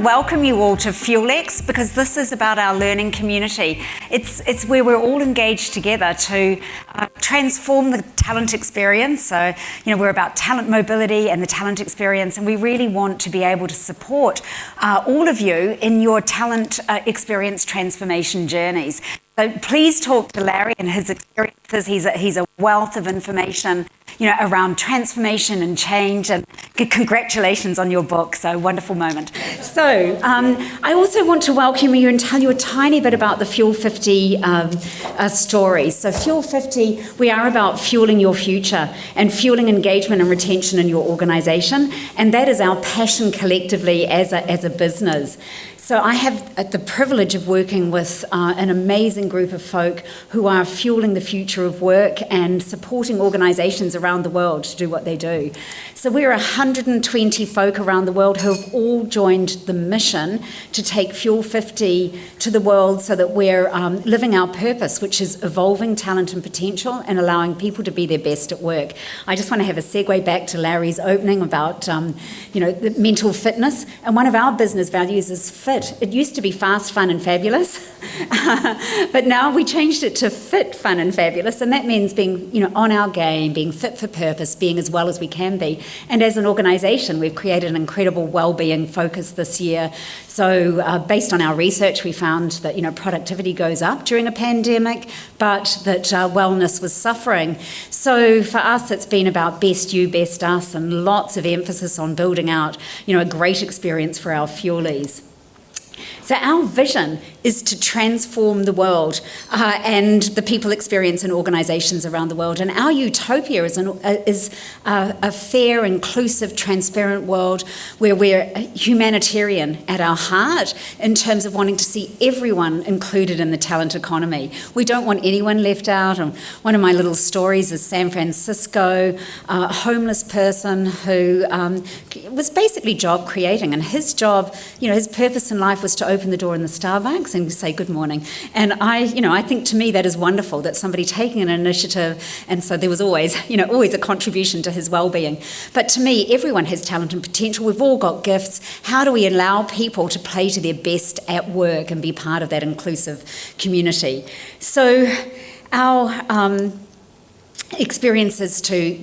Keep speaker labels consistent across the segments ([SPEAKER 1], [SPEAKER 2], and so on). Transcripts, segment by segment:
[SPEAKER 1] welcome you all to FuelX because this is about our learning community. It's where we're all engaged together to transform the talent experience. So, we're about talent mobility and the talent experience, and we really want to be able to support all of you in your talent experience transformation journeys. So please talk to Larry and his experiences. He's a wealth of information, around transformation and change, and congratulations on your book. So wonderful moment. So I also want to welcome you and tell you a tiny bit about the Fuel 50 story. So Fuel 50, we are about fueling your future and fueling engagement and retention in your organization. And that is our passion collectively as a business. So I have the privilege of working with an amazing group of folk who are fueling the future of work and supporting organisations around the world to do what they do. So we're 120 folk around the world who have all joined the mission to take Fuel 50 to the world so that we're living our purpose, which is evolving talent and potential and allowing people to be their best at work. I just want to have a segue back to Larry's opening about, the mental fitness. And one of our business values is fit. It used to be fast, fun and fabulous, but now we changed it to fit, fun and fabulous, and that means being, on our game, being fit for purpose, being as well as we can be. And as an organisation, we've created an incredible wellbeing focus this year. So based on our research, we found that, productivity goes up during a pandemic, but that wellness was suffering. So for us, it's been about best you, best us, and lots of emphasis on building out, a great experience for our fuelees. So our vision is to transform the world and the people experience in organisations around the world. And our utopia is a fair, inclusive, transparent world where we're humanitarian at our heart in terms of wanting to see everyone included in the talent economy. We don't want anyone left out. And one of my little stories is San Francisco, a homeless person who was basically job creating, and his job, his purpose in life was to open the door in the Starbucks and say good morning. And I think to me that is wonderful, that somebody taking an initiative, and so there was always a contribution to his well-being. But to me, everyone has talent and potential. We've all got gifts. How do we allow people to play to their best at work and be part of that inclusive community? So our experiences to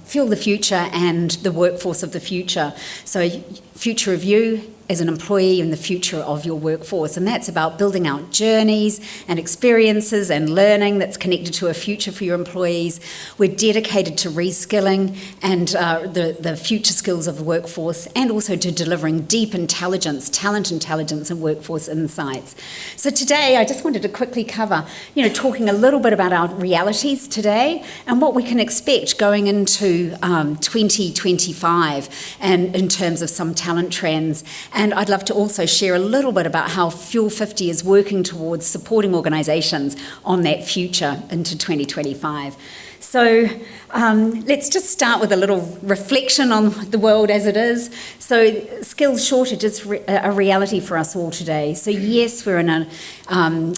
[SPEAKER 1] fuel the future and the workforce of the future. So future of you as an employee and the future of your workforce. And that's about building out journeys and experiences and learning that's connected to a future for your employees. We're dedicated to reskilling and the future skills of the workforce, and also to delivering deep intelligence, talent intelligence and workforce insights. So today I just wanted to quickly cover, talking a little bit about our realities today and what we can expect going into 2025 and in terms of some talent trends. And I'd love to also share a little bit about how Fuel 50 is working towards supporting organisations on that future into 2025. So let's just start with a little reflection on the world as it is. So skills shortage is a reality for us all today. So yes, we're in an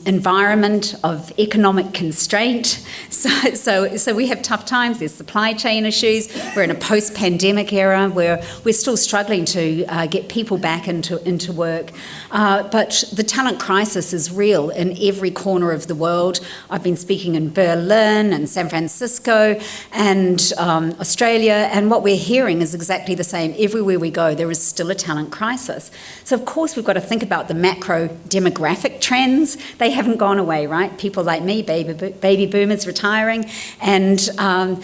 [SPEAKER 1] environment of economic constraint. So we have tough times. There's supply chain issues. We're in a post-pandemic era where we're still struggling to get people back into work. But the talent crisis is real in every corner of the world. I've been speaking in Berlin and San Francisco and Australia, and what we're hearing is exactly the same. Everywhere we go, there is still a talent crisis. So of course we've got to think about the macro demographic trends. They haven't gone away, right? People like me, baby boomers retiring, and the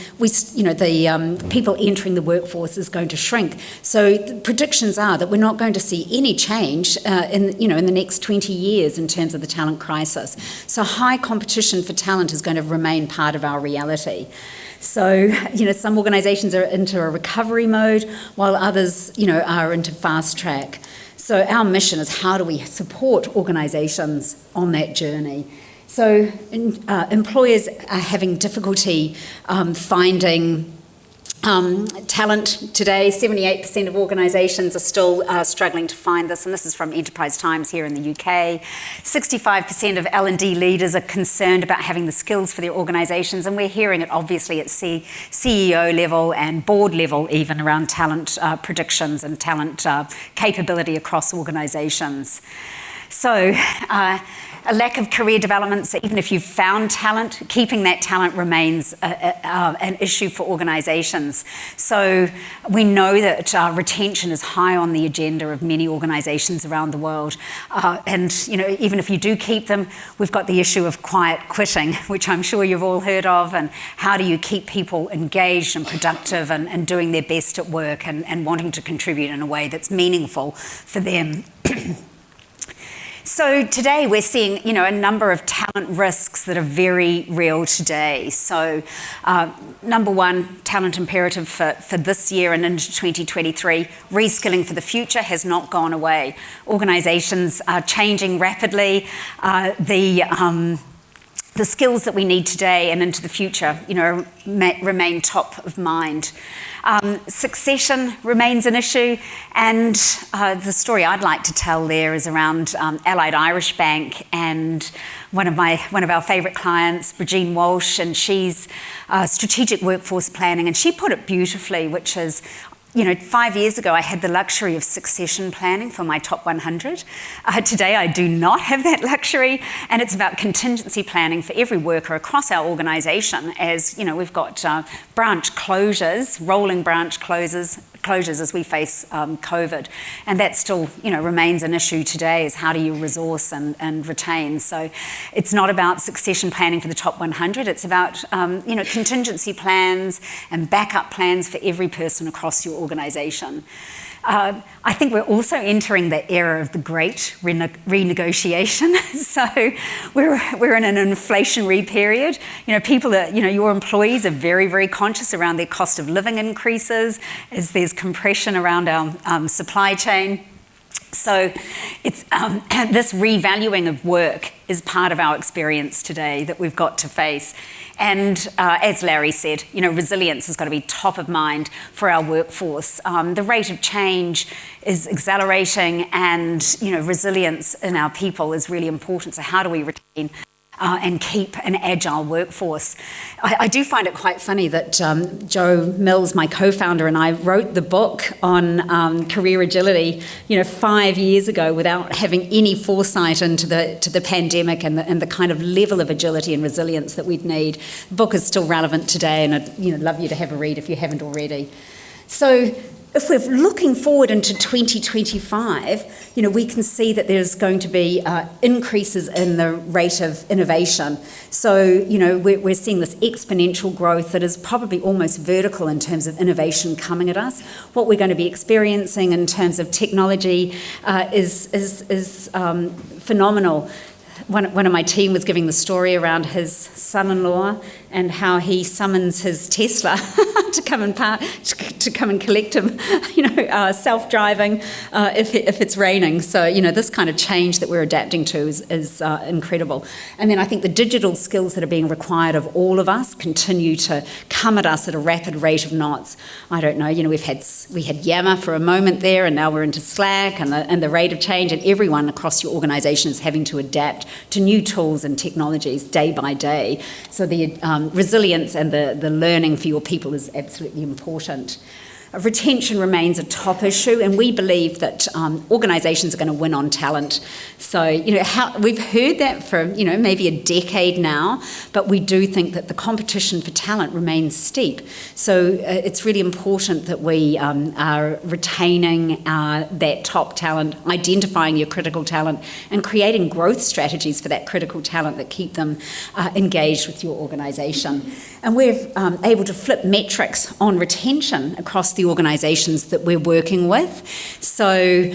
[SPEAKER 1] people entering the workforce is going to shrink. So the predictions are that we're not going to see any change in the next 20 years in terms of the talent crisis. So high competition for talent is going to remain part of our reality. So, some organisations are into a recovery mode while others, are into fast track. So our mission is how do we support organisations on that journey? So employers are having difficulty finding Talent today, 78% of organisations are still struggling to find this, and this is from Enterprise Times here in the UK. 65% of L&D leaders are concerned about having the skills for their organisations, and we're hearing it obviously at CEO level and board level even around talent predictions and talent capability across organisations. So, a lack of career development, so even if you've found talent, keeping that talent remains an issue for organisations. So we know that retention is high on the agenda of many organisations around the world. And even if you do keep them, we've got the issue of quiet quitting, which I'm sure you've all heard of, and how do you keep people engaged and productive and doing their best at work and wanting to contribute in a way that's meaningful for them. So today we're seeing, a number of talent risks that are very real today. So number one, talent imperative for this year and into 2023, reskilling for the future has not gone away. Organisations are changing rapidly. The skills that we need today and into the future, remain top of mind. Succession remains an issue, and the story I'd like to tell there is around Allied Irish Bank and one of our favourite clients, Regine Walsh, and she's strategic workforce planning, and she put it beautifully, which is, 5 years ago, I had the luxury of succession planning for my top 100. Today, I do not have that luxury, and it's about contingency planning for every worker across our organisation. As we've got branch closures, rolling branch closures as we face COVID, and that still, remains an issue today. Is how do you resource and retain? So, it's not about succession planning for the top 100. It's about contingency plans and backup plans for every person across your organisation. I think we're also entering the era of the great renegotiation. So we're in an inflationary period. People are, your employees are very, very conscious around their cost of living increases as there's compression around our supply chain. So it's this revaluing of work is part of our experience today that we've got to face. And as Larry said, resilience has got to be top of mind for our workforce. The rate of change is accelerating, and resilience in our people is really important. So how do we retain and keep an agile workforce? I do find it quite funny that Joe Mills, my co-founder, and I wrote the book on career agility, 5 years ago, without having any foresight into the pandemic and the kind of level of agility and resilience that we'd need. The book is still relevant today, and I'd love you to have a read if you haven't already. So, if we're looking forward into 2025, we can see that there's going to be increases in the rate of innovation. So, we're seeing this exponential growth that is probably almost vertical in terms of innovation coming at us. What we're going to be experiencing in terms of technology is phenomenal. One of my team was giving the story around his son-in-law and how he summons his Tesla to come and collect him, self-driving if it's raining. So, this kind of change that we're adapting to is incredible. And then I think the digital skills that are being required of all of us continue to come at us at a rapid rate of knots. I don't know, we had Yammer for a moment there, and now we're into Slack and the rate of change, and everyone across your organisation is having to adapt to new tools and technologies day by day. So the resilience and the learning for your people is absolutely important. Retention remains a top issue, and we believe that organisations are going to win on talent. So, we've heard that for, maybe a decade now, but we do think that the competition for talent remains steep. So it's really important that we are retaining that top talent, identifying your critical talent, and creating growth strategies for that critical talent that keep them engaged with your organisation. And we're able to flip metrics on retention across the organisations that we're working with. So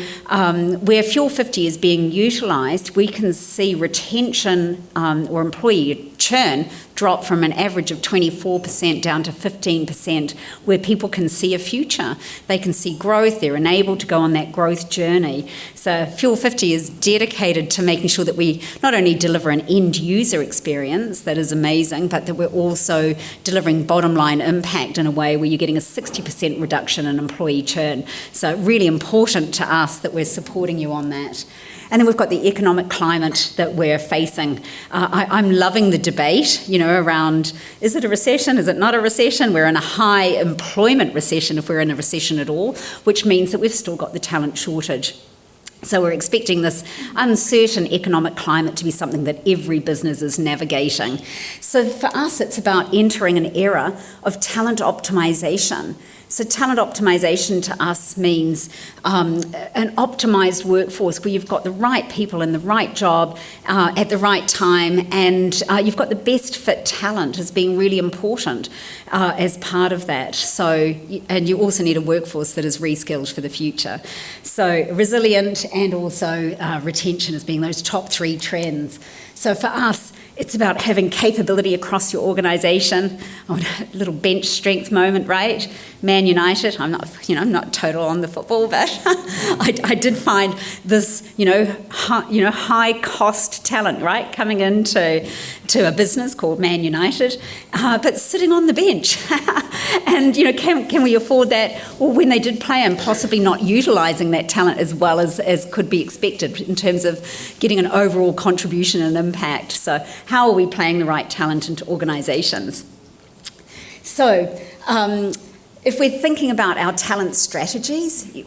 [SPEAKER 1] where Fuel 50 is being utilised, we can see retention or employee churn drop from an average of 24% down to 15%, where people can see a future. They can see growth, they're enabled to go on that growth journey. So Fuel 50 is dedicated to making sure that we not only deliver an end user experience that is amazing, but that we're also delivering bottom line impact in a way where you're getting a 60% reduction in employee churn. So really important to us that we're supporting you on that. And then we've got the economic climate that we're facing. I'm loving the debate, around, is it a recession, is it not a recession? We're in a high employment recession if we're in a recession at all, which means that we've still got the talent shortage. So we're expecting this uncertain economic climate to be something that every business is navigating. So for us, it's about entering an era of talent optimisation. So talent optimisation to us means an optimised workforce where you've got the right people in the right job at the right time, and you've got the best fit talent as being really important as part of that. So, and you also need a workforce that is reskilled for the future. So resilient and also retention as being those top three trends. So for us, it's about having capability across your organisation. Oh, a little bench strength moment, right? Man United. I'm not total on the football, but I did find this, high cost talent, right, coming into a business called Man United, but sitting on the bench. And can we afford that? Or when they did play, and possibly not utilising that talent as well as could be expected in terms of getting an overall contribution and impact. So how are we playing the right talent into organisations? So if we're thinking about our talent strategies,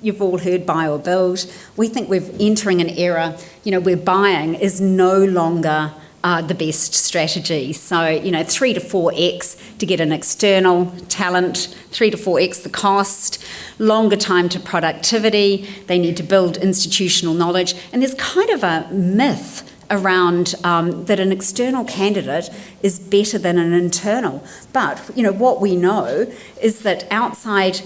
[SPEAKER 1] you've all heard buy or build. We think we're entering an era, where buying is no longer the best strategy. So, 3 to 4x to get an external talent, 3 to 4x the cost, longer time to productivity. They need to build institutional knowledge. And there's kind of a myth around that an external candidate is better than an internal. But, what we know is that outside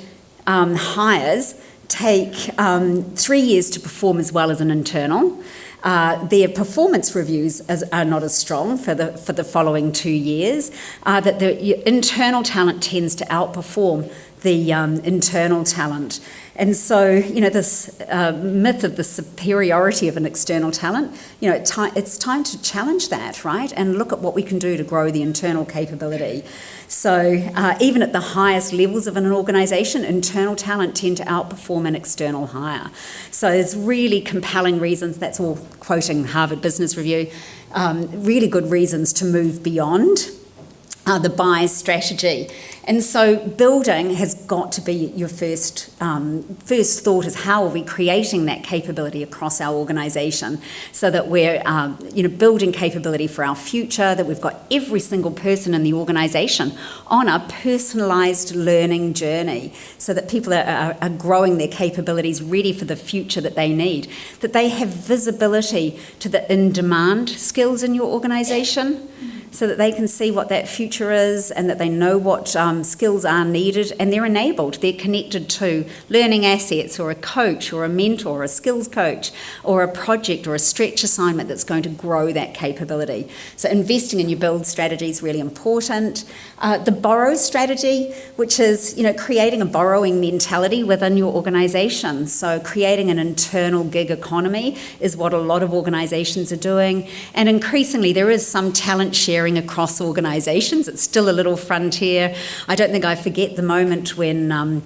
[SPEAKER 1] hires take 3 years to perform as well as an internal. Their performance reviews are not as strong for the following 2 years. That the internal talent tends to outperform the internal talent. And so, this myth of the superiority of an external talent, it's time to challenge that, right? And look at what we can do to grow the internal capability. So even at the highest levels of an organisation, internal talent tend to outperform an external hire. So there's really compelling reasons, that's all quoting Harvard Business Review, really good reasons to move beyond the buy strategy. And so building has got to be your first thought, is how are we creating that capability across our organisation so that we're building capability for our future, that we've got every single person in the organisation on a personalised learning journey so that people are growing their capabilities ready for the future that they need, that they have visibility to the in-demand skills in your organisation, so that they can see what that future is and that they know what skills are needed, and they're enabled. They're connected to learning assets or a coach or a mentor or a skills coach or a project or a stretch assignment that's going to grow that capability. So investing in your build strategy is really important. The borrow strategy, which is creating a borrowing mentality within your organisation. So creating an internal gig economy is what a lot of organisations are doing. And increasingly there is some talent sharing across organisations. It's still a little frontier. I don't think I forget the moment when I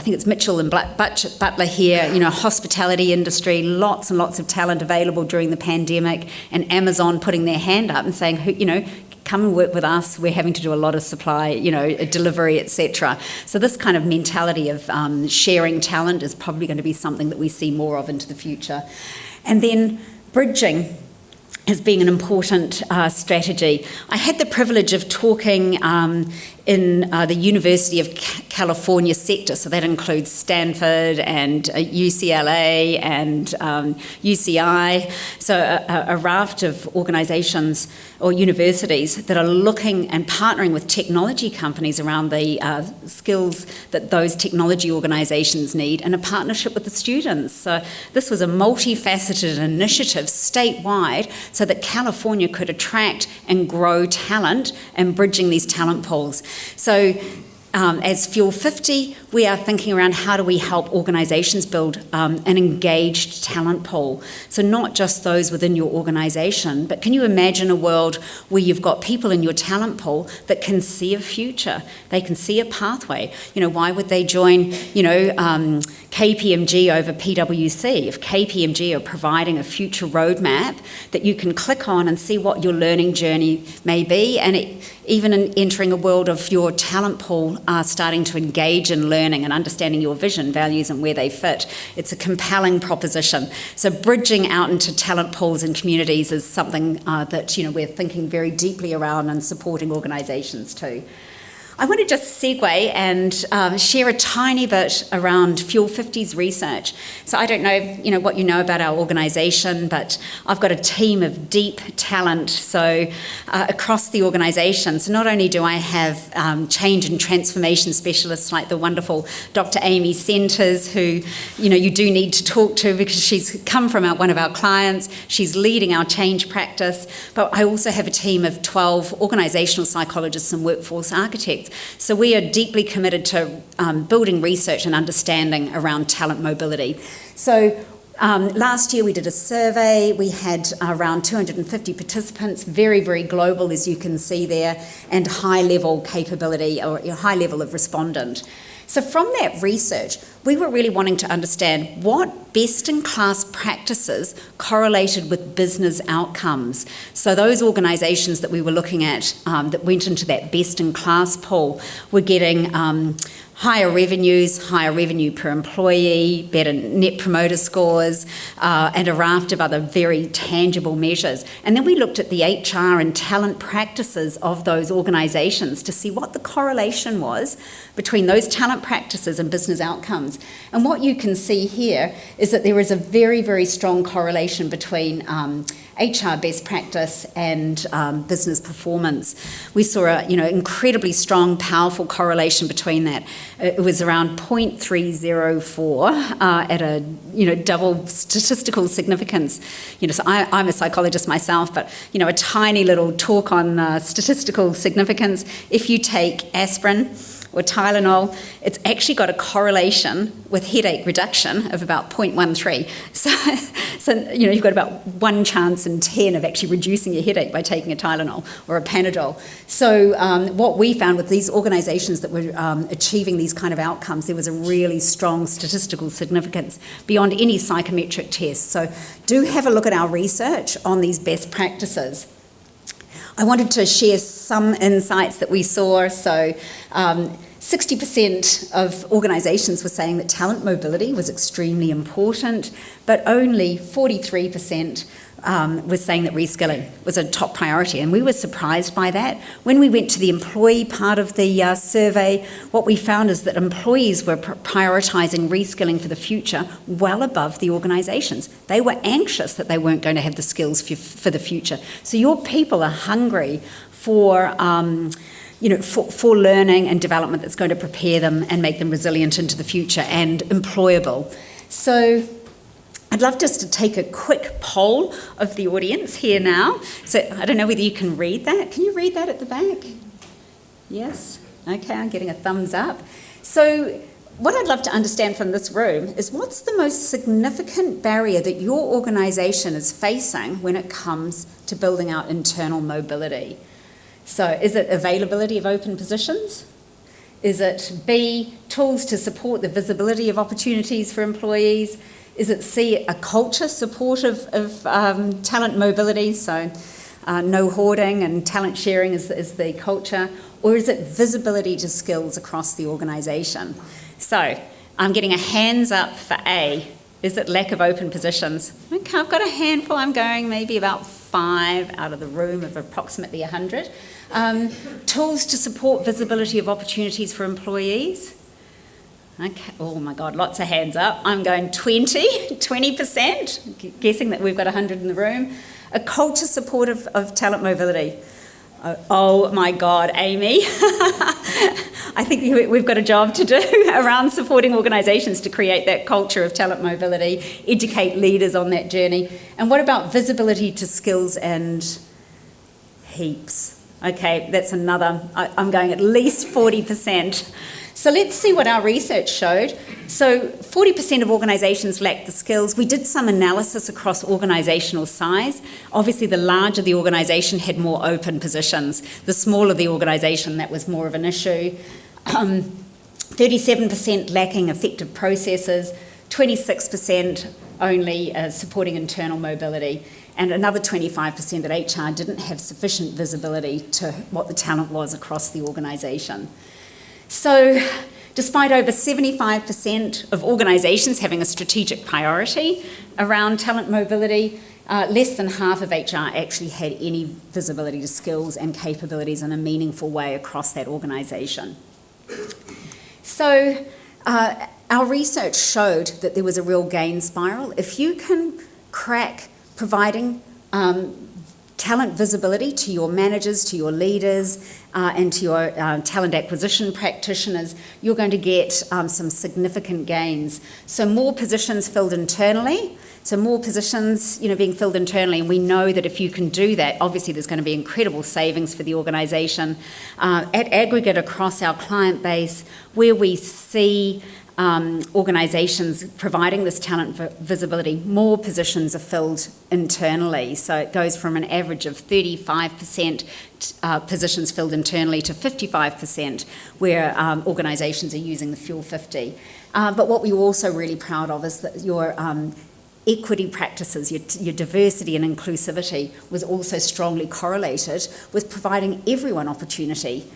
[SPEAKER 1] think it's Mitchell and Butler here, hospitality industry, lots and lots of talent available during the pandemic, and Amazon putting their hand up and saying, come and work with us, we're having to do a lot of supply, delivery, etc. So this kind of mentality of sharing talent is probably going to be something that we see more of into the future. And then bridging as being an important strategy. I had the privilege of talking in the University of California sector. So that includes Stanford and UCLA and UCI. So a raft of organisations or universities that are looking and partnering with technology companies around the skills that those technology organisations need, in a partnership with the students. So this was a multifaceted initiative statewide so that California could attract and grow talent and bridging these talent pools. So as Fuel 50, we are thinking around how do we help organisations build an engaged talent pool. So not just those within your organisation, but can you imagine a world where you've got people in your talent pool that can see a future, they can see a pathway. You know, why would they join, KPMG over PwC? If KPMG are providing a future roadmap that you can click on and see what your learning journey may be, and even in entering a world of your talent pool starting to engage in learning and understanding your vision, values and where they fit. It's a compelling proposition. So bridging out into talent pools and communities is something that we're thinking very deeply around and supporting organisations too. I want to just segue and share a tiny bit around Fuel 50's research. So I don't know, what you know about our organisation, but I've got a team of deep talent. So across the organisation, so not only do I have change and transformation specialists like the wonderful Dr. Amy Centers, who you do need to talk to because she's come from one of our clients. She's leading our change practice, but I also have a team of 12 organisational psychologists and workforce architects. So we are deeply committed to building research and understanding around talent mobility. So last year we did a survey. We had around 250 participants, very, very global, as you can see there, and high level capability or high level of respondent. So from that research, we were really wanting to understand what best-in-class practices correlated with business outcomes. So those organisations that we were looking at that went into that best-in-class pool were getting higher revenue per employee, better net promoter scores, and a raft of other very tangible measures. And then we looked at the HR and talent practices of those organisations to see what the correlation was between those talent practices and business outcomes. And what you can see here is that there is a very, very strong correlation between HR best practice and business performance. We saw a incredibly strong, powerful correlation between that. It was around 0.304 at a double statistical significance. So I'm a psychologist myself, but a tiny little talk on statistical significance. If you take aspirin or Tylenol, it's actually got a correlation with headache reduction of about 0.13. So you've got about 1 chance in 10 of actually reducing your headache by taking a Tylenol or a Panadol. So what we found with these organisations that were achieving these kind of outcomes, there was a really strong statistical significance beyond any psychometric test. So do have a look at our research on these best practices. I wanted to share some insights that we saw. So 60% of organisations were saying that talent mobility was extremely important, but only 43% was saying that reskilling was a top priority. And we were surprised by that. When we went to the employee part of the survey, what we found is that employees were prioritising reskilling for the future well above the organisations. They were anxious that they weren't going to have the skills for the future. So your people are hungry for for learning and development that's going to prepare them and make them resilient into the future and employable. So I'd love just to take a quick poll of the audience here now. So I don't know whether you can read that. Can you read that at the back? Yes? Okay, I'm getting a thumbs up. So what I'd love to understand from this room is what's the most significant barrier that your organisation is facing when it comes to building out internal mobility? So is it availability of open positions? Is it B, tools to support the visibility of opportunities for employees? Is it C, a culture supportive of talent mobility? So no hoarding and talent sharing is the culture. Or is it visibility to skills across the organisation? So I'm getting a hands up for A. Is it lack of open positions? Okay, I've got a handful. I'm going maybe about 5 out of the room of approximately 100. Tools to support visibility of opportunities for employees. Okay. Oh my God, lots of hands up. I'm going 20%, guessing that we've got 100 in the room. A culture support of talent mobility. Oh my God, Amy. I think we've got a job to do around supporting organisations to create that culture of talent mobility, educate leaders on that journey. And what about visibility to skills and heaps? Okay, that's another, I'm going at least 40%. So let's see what our research showed. So 40% of organisations lack the skills. We did some analysis across organisational size. Obviously, the larger the organisation had more open positions. The smaller the organisation, that was more of an issue. 37% lacking effective processes, 26% only supporting internal mobility, and another 25% that HR didn't have sufficient visibility to what the talent was across the organisation. So, despite over 75% of organisations having a strategic priority around talent mobility, less than half of HR actually had any visibility to skills and capabilities in a meaningful way across that organisation. So, our research showed that there was a real gain spiral. If you can crack providing talent visibility to your managers, to your leaders, and to your talent acquisition practitioners, you're going to get some significant gains. So more positions filled internally, being filled internally, and we know that if you can do that, obviously there's going to be incredible savings for the organisation. At aggregate across our client base, where we see organisations providing this talent visibility, more positions are filled internally. So it goes from an average of 35% positions filled internally to 55% where organisations are using the Fuel 50. But what we're also really proud of is that your equity practices, your diversity and inclusivity was also strongly correlated with providing everyone opportunity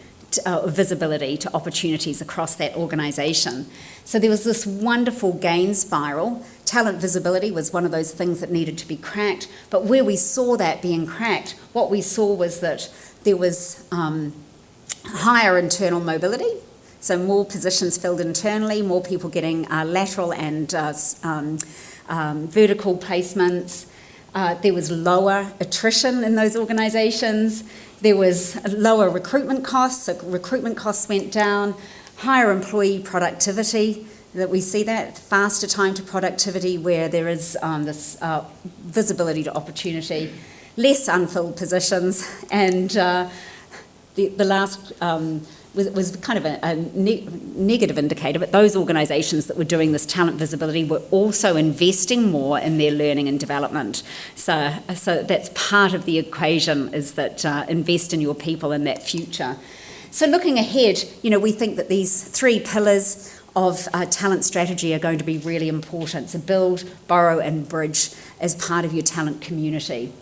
[SPEAKER 1] visibility to opportunities across that organisation. So there was this wonderful gain spiral. Talent visibility was one of those things that needed to be cracked, but where we saw that being cracked, what we saw was that there was higher internal mobility, so more positions filled internally, more people getting lateral and vertical placements. There was lower attrition in those organisations. There was lower recruitment costs, so recruitment costs went down, higher employee productivity, that we see that, faster time to productivity where there is this visibility to opportunity, less unfilled positions, and the last was kind of a negative indicator, but those organisations that were doing this talent visibility were also investing more in their learning and development. So that's part of the equation, is that invest in your people in that future. So looking ahead, we think that these 3 pillars of talent strategy are going to be really important. So build, borrow and bridge as part of your talent community.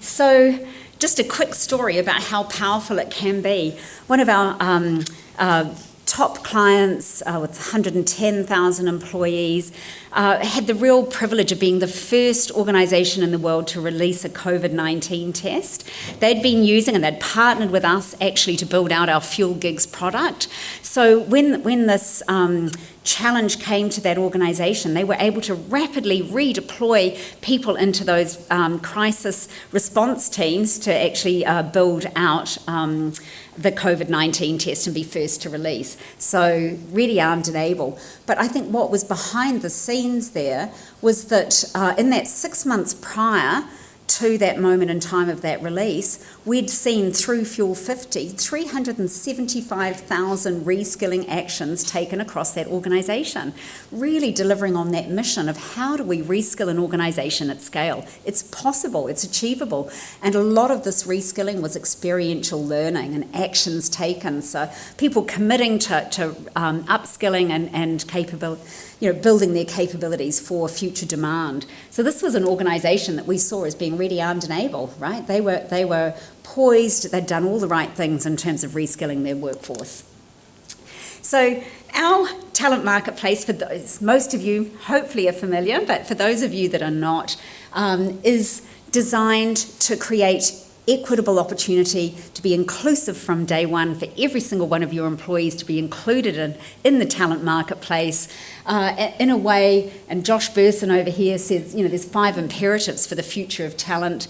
[SPEAKER 1] So just a quick story about how powerful it can be. One of our top clients with 110,000 employees had the real privilege of being the first organisation in the world to release a COVID-19 test. They'd been using, and they'd partnered with us actually to build out our Fuel Gigs product. So when this challenge came to that organisation, they were able to rapidly redeploy people into those crisis response teams to actually build out the COVID-19 test and be first to release. So really armed and able. But I think what was behind the scenes there was that in that 6 months prior to that moment in time of that release, we'd seen through Fuel 50 375,000 reskilling actions taken across that organisation, really delivering on that mission of how do we reskill an organisation at scale. It's possible, it's achievable, and a lot of this reskilling was experiential learning and actions taken, so people committing to upskilling and capability, building their capabilities for future demand. So this was an organisation that we saw as being really armed and able, right? They were poised, they'd done all the right things in terms of reskilling their workforce. So our talent marketplace, for those, most of you hopefully are familiar, but for those of you that are not, is designed to create equitable opportunity, to be inclusive from day one, for every single one of your employees to be included in the talent marketplace in a way. And Josh Burson over here says, there's 5 imperatives for the future of talent: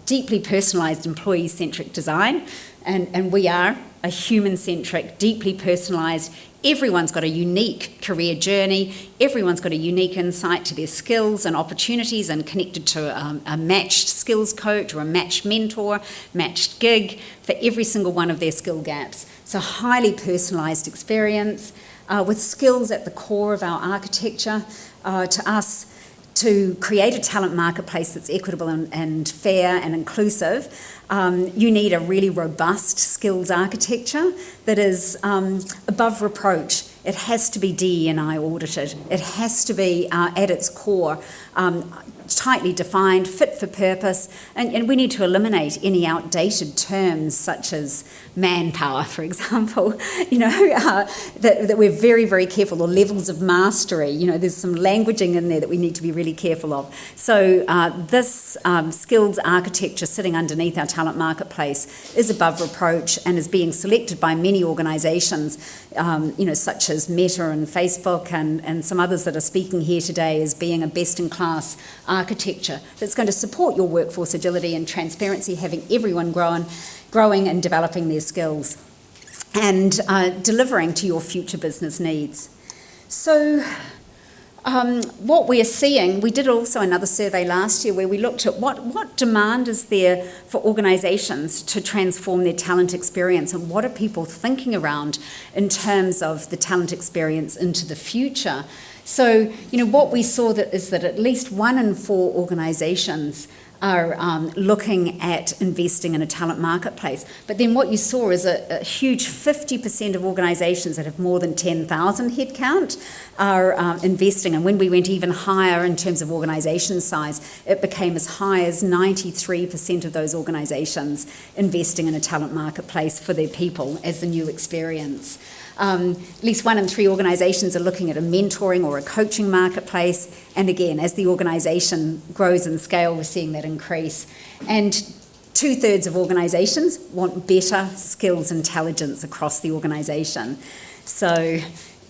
[SPEAKER 1] deeply personalised, employee-centric design, and we are a human-centric, deeply personalised. Everyone's got a unique career journey. Everyone's got a unique insight to their skills and opportunities, and connected to a matched skills coach or a matched mentor, matched gig for every single one of their skill gaps. So highly personalised experience with skills at the core of our architecture. To us, to create a talent marketplace that's equitable and fair and inclusive, you need a really robust skills architecture that is above reproach. It has to be DE&I audited. It has to be, at its core, tightly defined, fit for purpose, and we need to eliminate any outdated terms such as manpower, for example, that we're very, very careful, or levels of mastery. There's some languaging in there that we need to be really careful of. So this skills architecture sitting underneath our talent marketplace is above reproach and is being selected by many organisations, such as Meta and Facebook and some others that are speaking here today, as being a best-in-class architecture that's going to support your workforce agility and transparency, having everyone growing and developing their skills and delivering to your future business needs. So what we're seeing, we did also another survey last year where we looked at what demand is there for organisations to transform their talent experience, and what are people thinking around in terms of the talent experience into the future. So, what we saw is that at least 1 in 4 organisations are looking at investing in a talent marketplace. But then what you saw is a huge 50% of organisations that have more than 10,000 headcount are investing. And when we went even higher in terms of organisation size, it became as high as 93% of those organisations investing in a talent marketplace for their people as the new experience. At least 1 in 3 organisations are looking at a mentoring or a coaching marketplace. And again, as the organisation grows in scale, we're seeing that increase. And 2/3 of organisations want better skills intelligence across the organisation. So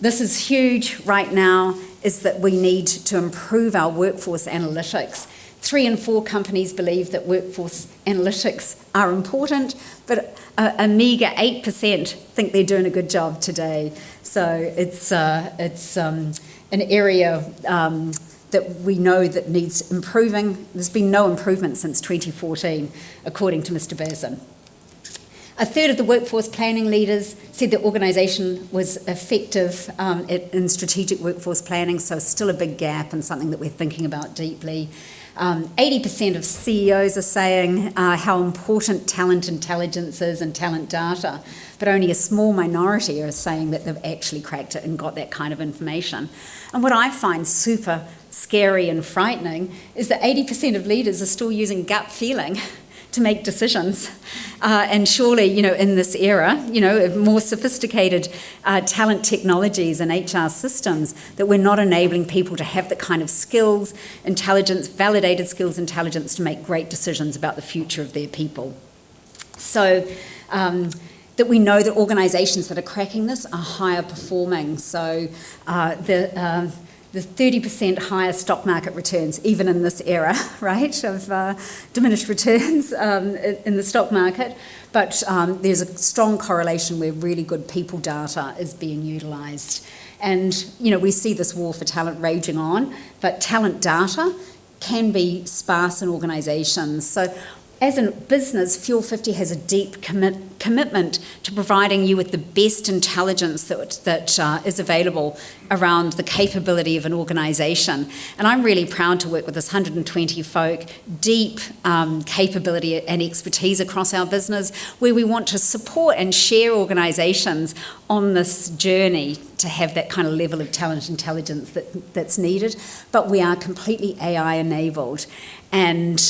[SPEAKER 1] this is huge right now, is that we need to improve our workforce analytics. 3 in 4 companies believe that workforce analytics are important, but a meagre 8% think they're doing a good job today. So it's an area that we know that needs improving. There's been no improvement since 2014, according to Mr. Burson. 1/3 of the workforce planning leaders said the organisation was effective in strategic workforce planning, so still a big gap and something that we're thinking about deeply. 80% of CEOs are saying how important talent intelligence is and talent data, but only a small minority are saying that they've actually cracked it and got that kind of information. And what I find super scary and frightening is that 80% of leaders are still using gut feeling to make decisions. And surely, in this era, of more sophisticated talent technologies and HR systems, that we're not enabling people to have the kind of skills, intelligence, validated skills, intelligence to make great decisions about the future of their people. So that we know that organisations that are cracking this are higher performing. So the 30% higher stock market returns, even in this era, right, of diminished returns in the stock market. But there's a strong correlation where really good people data is being utilised. And, we see this war for talent raging on, but talent data can be sparse in organisations. So as a business, Fuel 50 has a deep commitment to providing you with the best intelligence that is available around the capability of an organisation. And I'm really proud to work with this 120 folk, deep capability and expertise across our business, where we want to support and share organisations on this journey to have that kind of level of talent intelligence that's needed. But we are completely AI enabled. And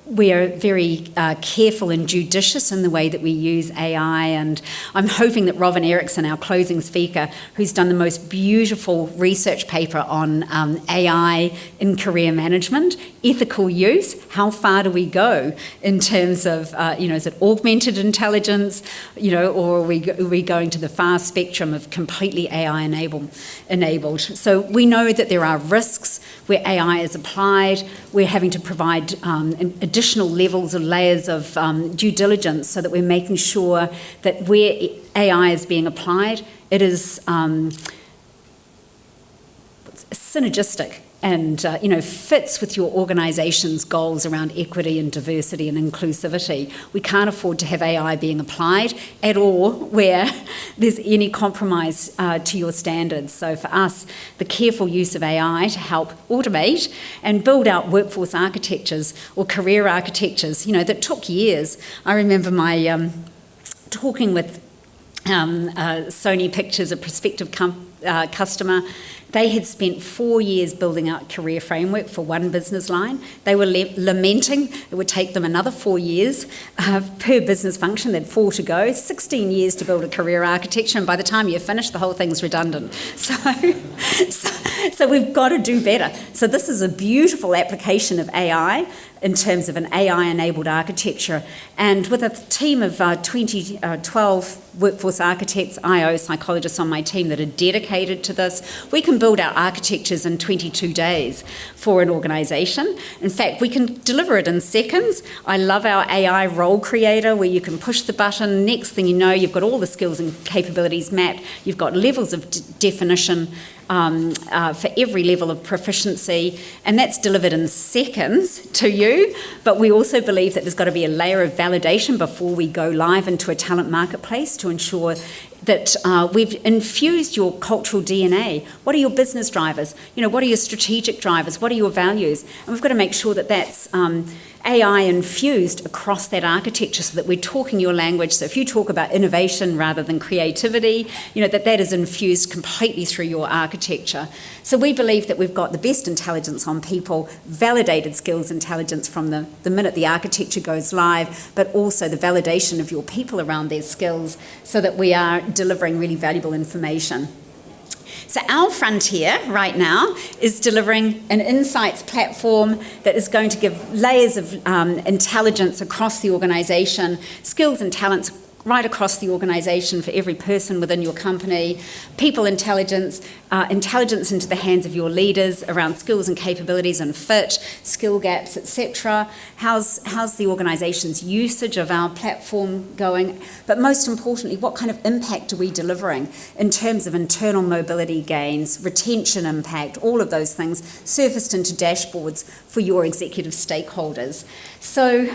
[SPEAKER 1] we're very careful and judicious in the way that we use AI, and I'm hoping that Robin Erickson, our closing speaker, who's done the most beautiful research paper on AI in career management, ethical use, how far do we go in terms of, is it augmented intelligence, or are we going to the far spectrum of completely AI enabled? So we know that there are risks where AI is applied. We're having to provide additional levels or layers of due diligence so that we're making sure that where AI is being applied, it is synergistic and fits with your organisation's goals around equity and diversity and inclusivity. We can't afford to have AI being applied at all where there's any compromise to your standards. So for us, the careful use of AI to help automate and build out workforce architectures or career architectures, that took years. I remember my talking with Sony Pictures, a prospective customer. They had spent 4 years building out career framework for one business line. They were lamenting it would take them another 4 years per business function. They'd 4 to go, 16 years to build a career architecture, and by the time you're finished, the whole thing's redundant. So we've got to do better. So this is a beautiful application of AI in terms of an AI-enabled architecture. And with a team of 12 workforce architects, IO psychologists on my team that are dedicated to this, we can build our architectures in 22 days for an organisation. In fact, we can deliver it in seconds. I love our AI role creator where you can push the button. Next thing you know, you've got all the skills and capabilities mapped. You've got levels of definition for every level of proficiency, and that's delivered in seconds to you. But we also believe that there's got to be a layer of validation before we go live into a talent marketplace to ensure that we've infused your cultural DNA. What are your business drivers? What are your strategic drivers? What are your values? And we've got to make sure that that's AI infused across that architecture so that we're talking your language. So if you talk about innovation rather than creativity, that is infused completely through your architecture. So we believe that we've got the best intelligence on people, validated skills intelligence from the minute the architecture goes live, but also the validation of your people around their skills so that we are delivering really valuable information. So our frontier right now is delivering an insights platform that is going to give layers of intelligence across the organisation, skills and talents right across the organisation for every person within your company, people intelligence, intelligence into the hands of your leaders around skills and capabilities and fit, skill gaps, etc. How's the organisation's usage of our platform going? But most importantly, what kind of impact are we delivering in terms of internal mobility gains, retention impact, all of those things surfaced into dashboards for your executive stakeholders. So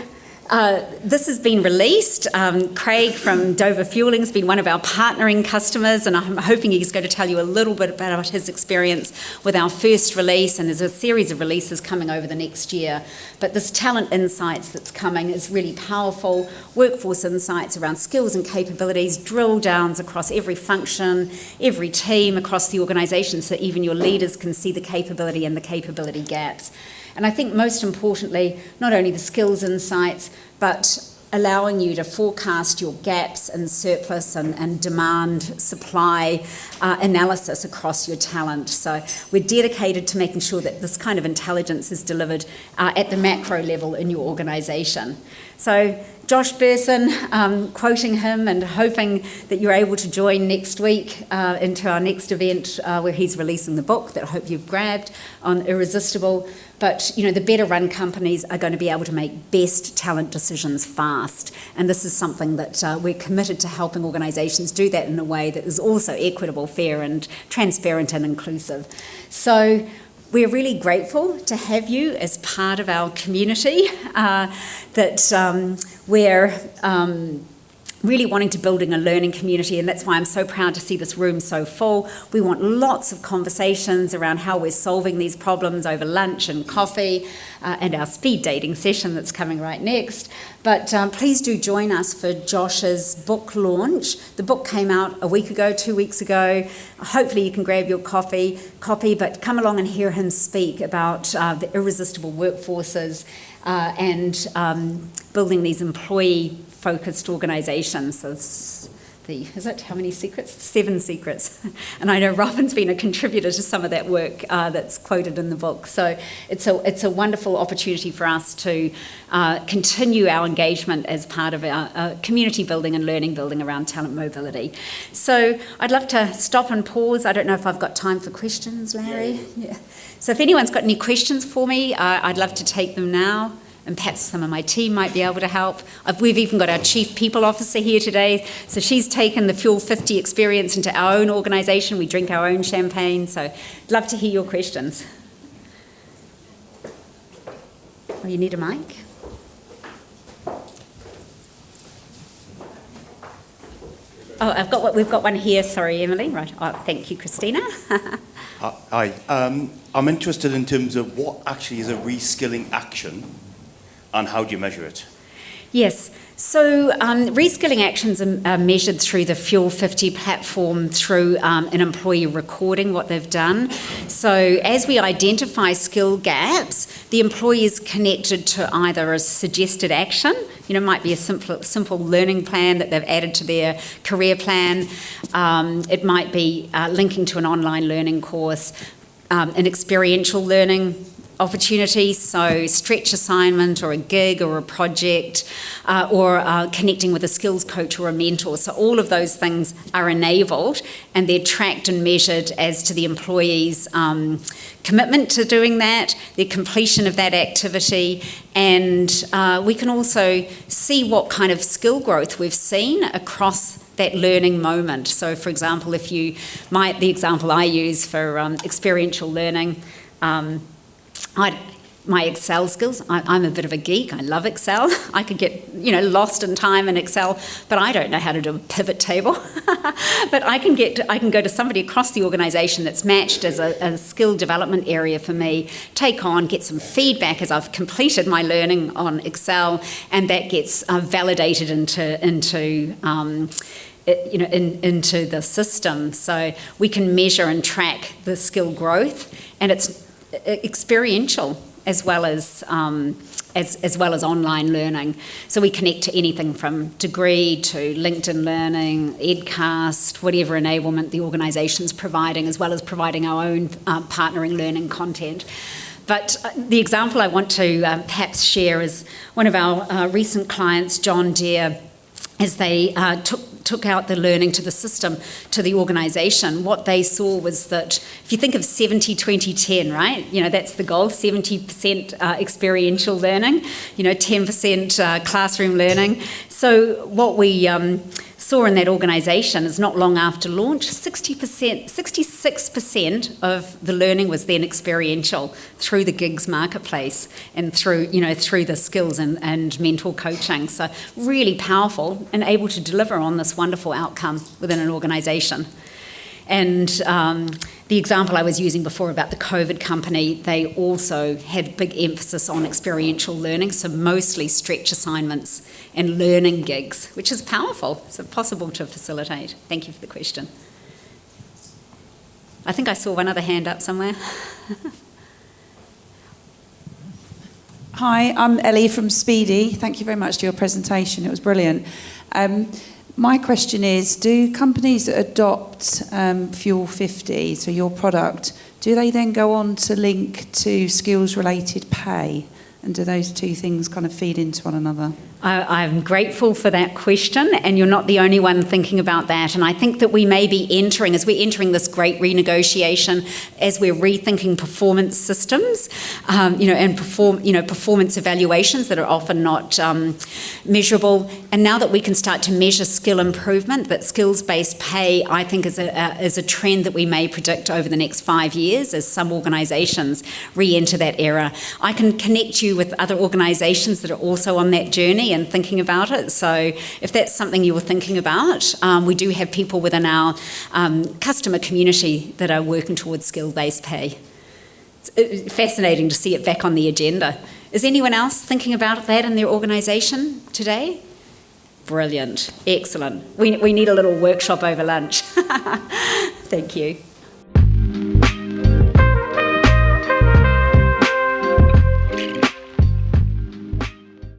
[SPEAKER 1] this has been released. Craig from Dover Fueling has been one of our partnering customers, and I'm hoping he's going to tell you a little bit about his experience with our first release, and there's a series of releases coming over the next year. But this talent insights that's coming is really powerful. Workforce insights around skills and capabilities, drill downs across every function, every team across the organisation, so even your leaders can see the capability and the capability gaps. And I think most importantly, not only the skills insights, but allowing you to forecast your gaps and surplus and demand supply analysis across your talent. So we're dedicated to making sure that this kind of intelligence is delivered at the macro level in your organisation. So Josh Burson, quoting him and hoping that you're able to join next week into our next event where he's releasing the book that I hope you've grabbed on Irresistible. But, the better run companies are going to be able to make best talent decisions fast. And this is something that we're committed to helping organisations do that in a way that is also equitable, fair and transparent and inclusive. So we're really grateful to have you as part of our community, that we're really wanting to building a learning community, and that's why I'm so proud to see this room so full. We want lots of conversations around how we're solving these problems over lunch and coffee, and our speed dating session that's coming right next. But please do join us for Josh's book launch. The book came out a week ago, 2 weeks ago. Hopefully you can grab your copy, but come along and hear him speak about the irresistible workforces, and building these employee-focused organisations. So how many secrets? 7 secrets. And I know Robin's been a contributor to some of that work that's quoted in the book. So it's a wonderful opportunity for us to continue our engagement as part of our community building and learning building around talent mobility. So I'd love to stop and pause. I don't know if I've got time for questions, Larry. Yeah. So if anyone's got any questions for me, I'd love to take them now. And perhaps some of my team might be able to help. We've even got our Chief People Officer here today. So she's taken the Fuel 50 experience into our own organisation. We drink our own champagne. So I'd love to hear your questions. Oh, you need a mic? Oh, we've got one here. Sorry, Emily. Right. Oh, thank you, Christina.
[SPEAKER 2] Hi. I'm interested in terms of what actually is a reskilling action and how do you measure it?
[SPEAKER 1] Yes. So reskilling actions are measured through the Fuel 50 platform through an employee recording what they've done. So as we identify skill gaps, the employee is connected to either a suggested action, it might be a simple learning plan that they've added to their career plan. It might be linking to an online learning course, an experiential learning opportunity, so stretch assignment or a gig or a project, or connecting with a skills coach or a mentor. So all of those things are enabled and they're tracked and measured as to the employee's commitment to doing that, their completion of that activity, and we can also see what kind of skill growth we've seen across that learning moment. So for example, the example I use for experiential learning, my Excel skills, I'm a bit of a geek. I love Excel. I could get, lost in time in Excel, but I don't know how to do a pivot table. But I can go to somebody across the organisation that's matched as a skill development area for me, get some feedback as I've completed my learning on Excel, and that gets validated into the system. So we can measure and track the skill growth, and it's experiential as well as online learning. So we connect to anything from degree to LinkedIn Learning, Edcast, whatever enablement the organisation's providing, as well as providing our own partnering learning content. But the example I want to perhaps share is one of our recent clients, John Deere, as they took out the learning to the system, to the organisation, what they saw was that if you think of 70-20-10, right? That's the goal, 70% experiential learning, 10% classroom learning. So what we saw in that organisation is not long after launch, 66% of the learning was then experiential through the gigs marketplace and through the skills and mentor coaching. So really powerful and able to deliver on this wonderful outcome within an organisation. And the example I was using before about the COVID company, they also had big emphasis on experiential learning, so mostly stretch assignments and learning gigs, which is powerful. It's possible to facilitate. Thank you for the question. I think I saw one other hand up somewhere.
[SPEAKER 3] Hi, I'm Ellie from Speedy. Thank you very much for your presentation. It was brilliant. My question is, do companies that adopt Fuel 50, so your product, do they then go on to link to skills-related pay? And do those two things kind of feed into one another?
[SPEAKER 1] I'm grateful for that question, and you're not the only one thinking about that. And I think that we may be entering this great renegotiation, as we're rethinking performance systems, and performance evaluations that are often not measurable. And now that we can start to measure skill improvement, that skills-based pay, I think, is a trend that we may predict over the next 5 years as some organisations re-enter that era. I can connect you with other organisations that are also on that journey and thinking about it. So if that's something you were thinking about, we do have people within our customer community that are working towards skill-based pay. It's fascinating to see it back on the agenda. Is anyone else thinking about that in their organisation today? Brilliant. Excellent. We need a little workshop over lunch. Thank you.